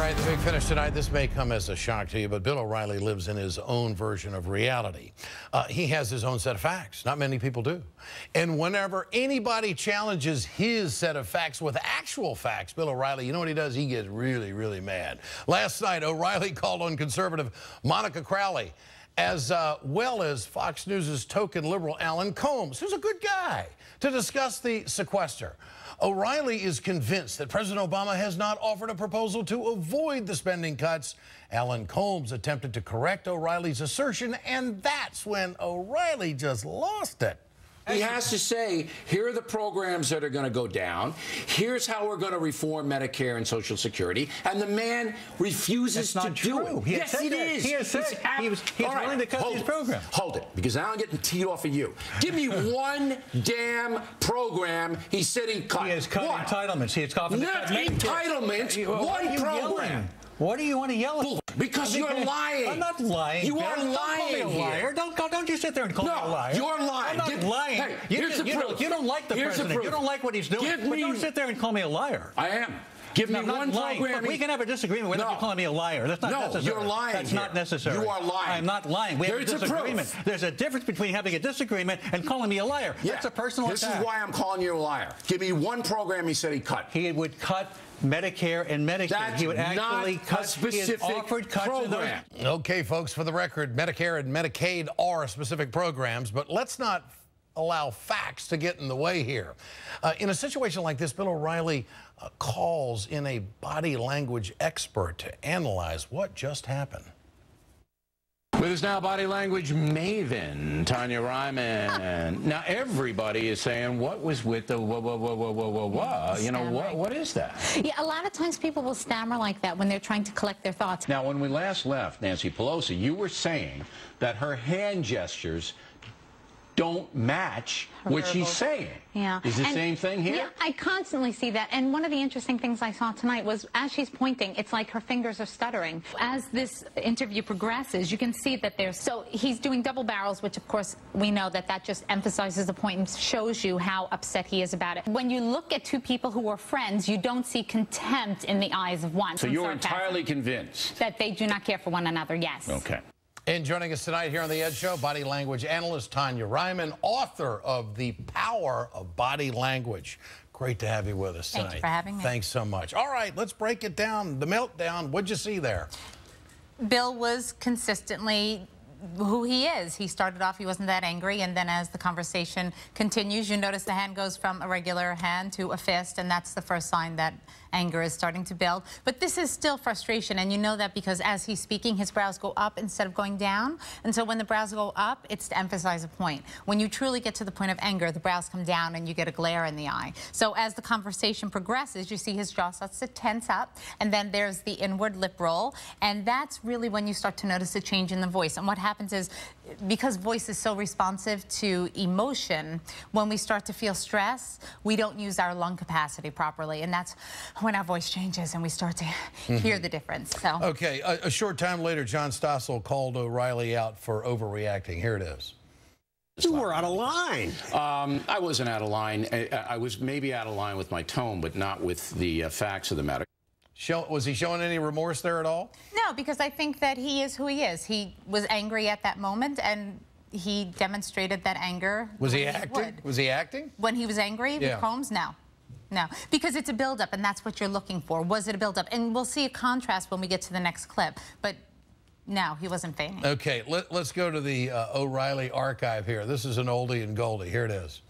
right, the big finish tonight. This may come as a shock to you, but Bill O'Reilly lives in his own version of reality. He has his own set of facts. Not many people do. And whenever anybody challenges his set of facts with actual facts, Bill O'Reilly, you know what he does? He gets really, really mad. Last night, O'Reilly called on conservative Monica Crowley, as well as Fox News' token liberal Alan Colmes, who's a good guy, to discuss the sequester. O'Reilly is convinced that President Obama has not offered a proposal to avoid the spending cuts. Alan Colmes attempted to correct O'Reilly's assertion, and that's when O'Reilly just lost it. He has to say, here are the programs that are going to go down. Here's how we're going to reform Medicare and Social Security. And the man refuses to do it. Yes, it is. He has said he's willing to cut these programs. Hold it, because now I'm getting teed off of you. Give me one damn program he said he cut. He has cut entitlements. He has cut entitlements. One program. What do you want to yell at? Because you're lying. I'm not lying. You are lying. Don't call me a liar. Don't you sit there and call me a liar. You're lying. I'm not lying. Hey, here's the proof. You don't like the president. You don't like what he's doing. But don't sit there and call me a liar. I am. Give me one program. Look, we can have a disagreement without you calling me a liar. That's not necessary. You're lying. That's not necessary. You are lying. I'm not lying. We have a disagreement. There's a difference between having a disagreement and calling me a liar. That's a personal attack. This is why I'm calling you a liar. Give me one program he said he cut. He would cut Medicare and Medicaid. That's he would actually not cut a specific program. Okay, folks, for the record, Medicare and Medicaid are specific programs, but let's not allow facts to get in the way here. In a situation like this, Bill O'Reilly calls in a body language expert to analyze what just happened. With us now, body language maven, Tonya Reiman. Now, everybody is saying, what was with the whoa? You know, what is that? Yeah, a lot of times people will stammer like that when they're trying to collect their thoughts. Now, when we last left Nancy Pelosi, you were saying that her hand gestures don't match what she's saying. Yeah. Is the same thing here? Yeah, I constantly see that. And one of the interesting things I saw tonight was as she's pointing, it's like her fingers are stuttering. As this interview progresses, you can see that there's... So he's doing double barrels, which of course we know that that just emphasizes the point and shows you how upset he is about it. When you look at two people who are friends, you don't see contempt in the eyes of one. So you're entirely convinced that they do not care for one another, yes. Okay. And joining us tonight here on The Ed Show, body language analyst Tonya Reiman, author of The Power of Body Language. Great to have you with us tonight. Thanks for having me. Thanks so much. All right, let's break it down. The meltdown, what'd you see there? Bill was consistently who he is. He started off, he wasn't that angry, and then as the conversation continues, you notice the hand goes from a regular hand to a fist, and that's the first sign that anger is starting to build. But this is still frustration, and you know that because as he's speaking, his brows go up instead of going down. And so when the brows go up, it's to emphasize a point. When you truly get to the point of anger, the brows come down and you get a glare in the eye. So as the conversation progresses, you see his jaw starts to tense up, and then there's the inward lip roll, and that's really when you start to notice a change in the voice. And what happens is, because voice is so responsive to emotion, when we start to feel stress, we don't use our lung capacity properly, and that's when our voice changes and we start to hear the difference. So okay, a short time later, John Stossel called O'Reilly out for overreacting. Here it is. You were out of line. I wasn't out of line. I was maybe out of line with my tone, but not with the facts of the matter. Was he showing any remorse there at all? No, because I think that he is who he is. He was angry at that moment, and he demonstrated that anger. Was he acting? Was he acting? When he was angry with Colmes? No. No, because it's a buildup, and that's what you're looking for. Was it a buildup? And we'll see a contrast when we get to the next clip. But no, he wasn't feigning. Okay, let's go to the O'Reilly archive here. This is an oldie and goldie. Here it is.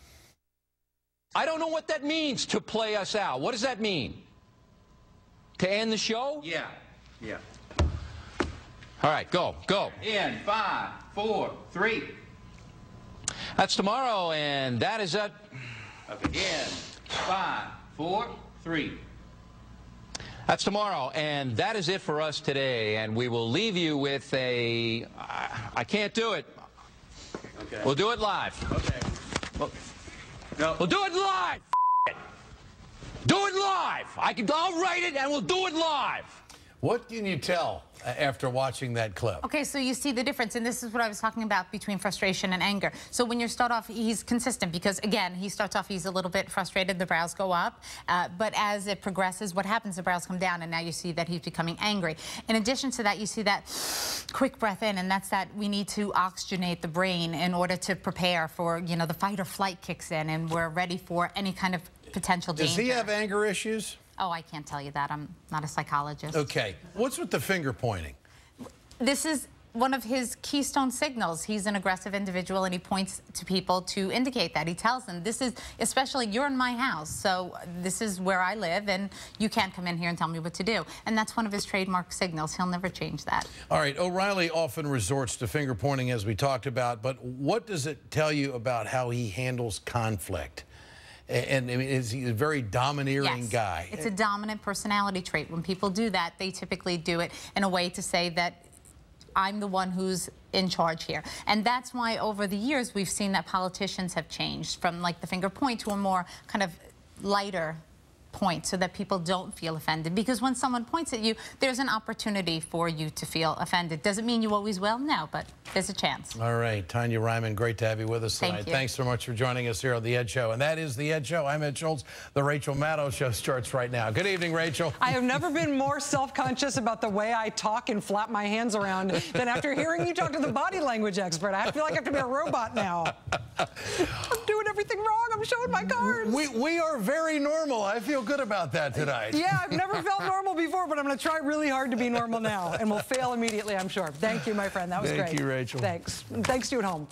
I don't know what that means, to play us out. What does that mean? To end the show? Yeah. All right, go. In 5, 4, 3. That's tomorrow, and that is it. Up again. 5, 4, 3. That's tomorrow, and that is it for us today. And we will leave you with a... I can't do it. Okay. We'll do it live. Okay. We'll do it live. Do it live. I'll write it, and we'll do it live. What can you tell after watching that clip? Okay, so you see the difference, and this is what I was talking about between frustration and anger. So when you start off, he's consistent because, again, he starts off, he's a little bit frustrated, the brows go up, but as it progresses, what happens, the brows come down, and now you see that he's becoming angry. In addition to that, you see that quick breath in, and that's that we need to oxygenate the brain in order to prepare for, you know, the fight or flight kicks in, and we're ready for any kind of potential danger. Does he have anger issues? Oh, I can't tell you that. I'm not a psychologist. Okay. What's with the finger pointing? This is one of his keystone signals. He's an aggressive individual, and he points to people to indicate that. He tells them, this is, especially, you're in my house, so this is where I live, and you can't come in here and tell me what to do. And that's one of his trademark signals. He'll never change that. All right, O'Reilly often resorts to finger pointing, as we talked about, but what does it tell you about how he handles conflict? And I mean, he's a very domineering guy. It's a dominant personality trait. When people do that, they typically do it in a way to say that I'm the one who's in charge here. And that's why over the years we've seen that politicians have changed from like the finger point to a more kind of lighter point so that people don't feel offended. Because when someone points at you, there's an opportunity for you to feel offended. Doesn't mean you always will, no, but there's a chance. All right, Tonya Reiman, great to have you with us tonight. Thank you. Thanks so much for joining us here on The Ed Show. And that is The Ed Show. I'm Ed Schultz. The Rachel Maddow Show starts right now. Good evening, Rachel. I have never been more self-conscious about the way I talk and flap my hands around than after hearing you talk to the body language expert. I feel like I have to be a robot now. I'm doing everything wrong. I'm showing my cards. We are very normal. I feel good about that tonight. Yeah, I've never felt normal before, but I'm going to try really hard to be normal now, and we'll fail immediately, I'm sure. Thank you, my friend. That was great. Thank you, Rachel. Thanks. Thanks to you at home.